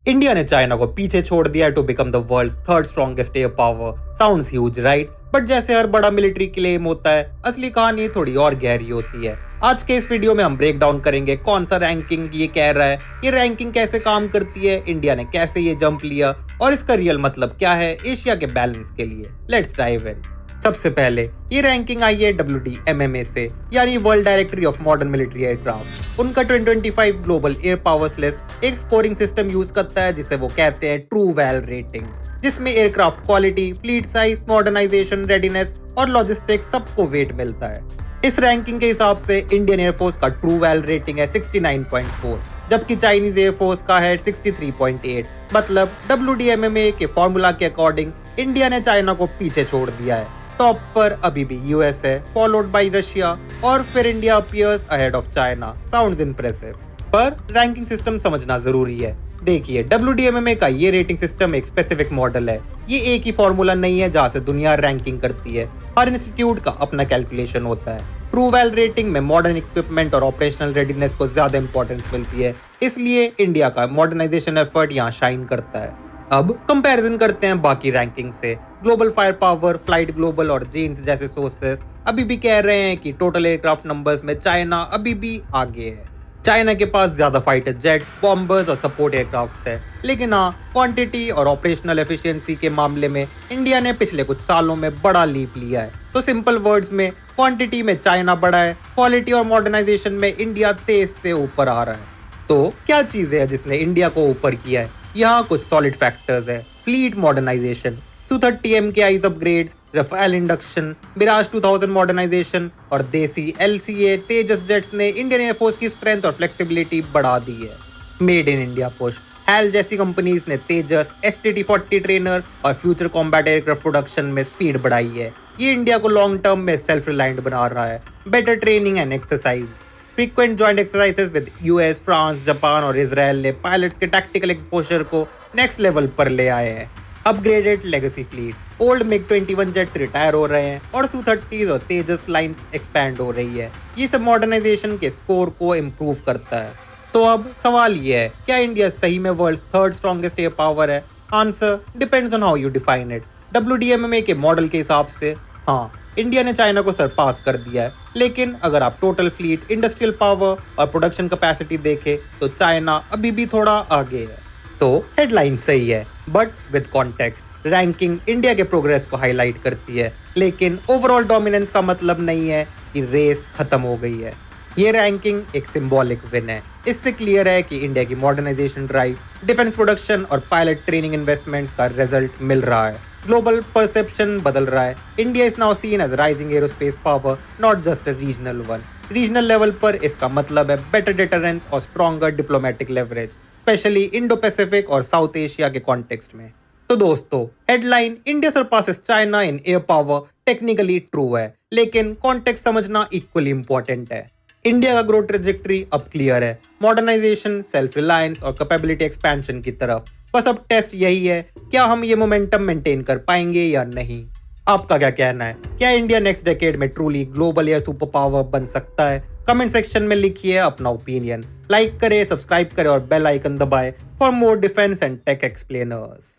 India ने China को पीछे छोड़ दिया to become the world's third strongest air power. Sounds huge right, but जैसे हर बड़ा मिलिट्री क्लेम होता है, असली कहानी थोड़ी और गहरी होती है। आज के इस वीडियो में हम ब्रेक डाउन करेंगे कौन सा रैंकिंग ये कह रहा है, ये रैंकिंग कैसे काम करती है, इंडिया ने कैसे ये जंप लिया और इसका रियल मतलब क्या है एशिया के बैलेंस के लिए। Let's dive in. सबसे पहले ये रैंकिंग आई है WDMMA से, यानी world directory of modern military aircraft. उनका 2025 ग्लोबल एयर पावर्स लिस्ट एक स्कोरिंग सिस्टम यूज करता है जिसे वो कहते हैं ट्रू वैल रेटिंग, जिसमें aircraft quality, fleet size, modernisation, readiness और लॉजिस्टिक्स सबको वेट मिलता है। इस रैंकिंग के हिसाब से इंडियन एयरफोर्स का ट्रू वैल रेटिंग है 69.4, जबकि चाइनीज एयरफोर्स का है 63.8। मतलब WDMMA के फॉर्मूला के अकॉर्डिंग इंडिया ने चाइना को पीछे छोड़ दिया है। टॉप पर अभी भी यूएस है, फॉलोड बाय रशिया, और फिर India appears ahead of China. Sounds impressive, पर रैंकिंग सिस्टम समझना जरूरी है। देखिए, WDMMA का ये रेटिंग सिस्टम एक स्पेसिफिक मॉडल है। ये एक ही फॉर्मूला नहीं है जहां से दुनिया रैंकिंग करती है। हर इंस्टीट्यूट का अपना कैलकुलेशन होता है। ट्रू वैल रेटिंग में मॉडर्न इक्विपमेंट और ऑपरेशनल रेडीनेस को ज्यादा इंपॉर्टेंस मिलती है, इसलिए इंडिया का मॉडर्नाइजेशन एफर्ट यहाँ शाइन करता है। अब कंपैरिजन करते हैं बाकी रैंकिंग से। Global fire power, flight global और जेन्स जैसे सोर्सेस अभी भी कह रहे हैं कि टोटल एयरक्राफ्ट नंबर्स में चाइना अभी भी आगे है। चाइना के पास ज्यादा फाइटर जेट्स, बॉम्बर्स और सपोर्ट एयरक्राफ्ट है, लेकिन हाँ, क्वांटिटी और ऑपरेशनल एफिशिएंसी के मामले में इंडिया ने पिछले कुछ सालों में बड़ा लीप लिया है। तो सिंपल वर्ड्स में, क्वांटिटी में चाइना बड़ा है, क्वालिटी और मॉडर्नाइजेशन में इंडिया तेज से ऊपर आ रहा है। तो क्या चीजें है जिसने इंडिया को ऊपर किया है? यहाँ कुछ सॉलिड फैक्टर्स है। Fleet modernisation, Su-30 MKIs upgrades, Rafale induction, Mirage 2000 modernisation और देसी LCA तेजस जेट्स ने इंडियन एयरफोर्स की स्ट्रेंथ और फ्लेक्सिबिलिटी बढ़ा दी है। Made in India push, HAL जैसी कंपनीज ने तेजस, STT-40 ट्रेनर और फ्यूचर कॉम्बैट एयरक्राफ्ट प्रोडक्शन में स्पीड बढ़ाई है। ये इंडिया को लॉन्ग टर्म में सेल्फ रिलायंट बना रहा है। Better training and exercise, frequent joint exercises with US, France, Japan और इजराइल ने पायलट्स के टैक्टिकल एक्सपोजर को नेक्स्ट लेवल पर ले आए हैं। Upgraded legacy fleet, old MiG-21 jets retire हो रहे हैं और Su-30 और तेजस लाइंस एक्सपैंड हो रही है। ये सब मॉडर्नाइजेशन के स्कोर को इम्प्रूव करता है। तो अब सवाल ये है, क्या इंडिया सही में world's third strongest air power है? Answer depends on how you define it. WDMMA के मॉडल के हिसाब से हाँ, इंडिया ने चाइना को सरपास कर दिया है, लेकिन अगर आप टोटल फ्लीट, इंडस्ट्रियल पावर और प्रोडक्शन कैपेसिटी देखें तो चाइना अभी भी थोड़ा आगे है। तो हेडलाइन सही है, but with context. Ranking India के प्रोग्रेस को हाईलाइट करती है, लेकिन ओवरऑल डोमिनेंस का मतलब नहीं है कि रेस खत्म हो गई है। ये रैंकिंग एक सिंबॉलिक विन है। इससे क्लियर है कि इंडिया की मॉडर्नाइजेशन ड्राइव, डिफेंस प्रोडक्शन और पायलट ट्रेनिंग इन्वेस्टमेंट्स का रिजल्ट मिल रहा है। ग्लोबल परसेप्शन बदल रहा है। India is now seen as rising aerospace power, not just a regional one. Regional level पर इसका मतलब है बेटर डिटरेंस और stronger diplomatic leverage, especially Indo Pacific और साउथ एशिया के कॉन्टेक्स्ट में। तो दोस्तों, headline India surpasses China in air power technically true है, लेकिन कॉन्टेक्स्ट समझना इक्वली इंपॉर्टेंट है। इंडिया का ग्रोथ ट्रेजेक्टरी अब क्लियर है, मॉडर्नाइजेशन, सेल्फ रिलायंस और कैपेबिलिटी एक्सपेंशन की तरफ। बस अब टेस्ट यही है, क्या हम ये मोमेंटम मेंटेन कर पाएंगे या नहीं। आपका क्या कहना है? क्या इंडिया नेक्स्ट डेकेड में truly global air super power बन सकता है? कमेंट सेक्शन में लिखिए अपना ओपिनियन। लाइक करें, सब्सक्राइब करें और बेल आइकन दबाएं for more defence and tech explainers.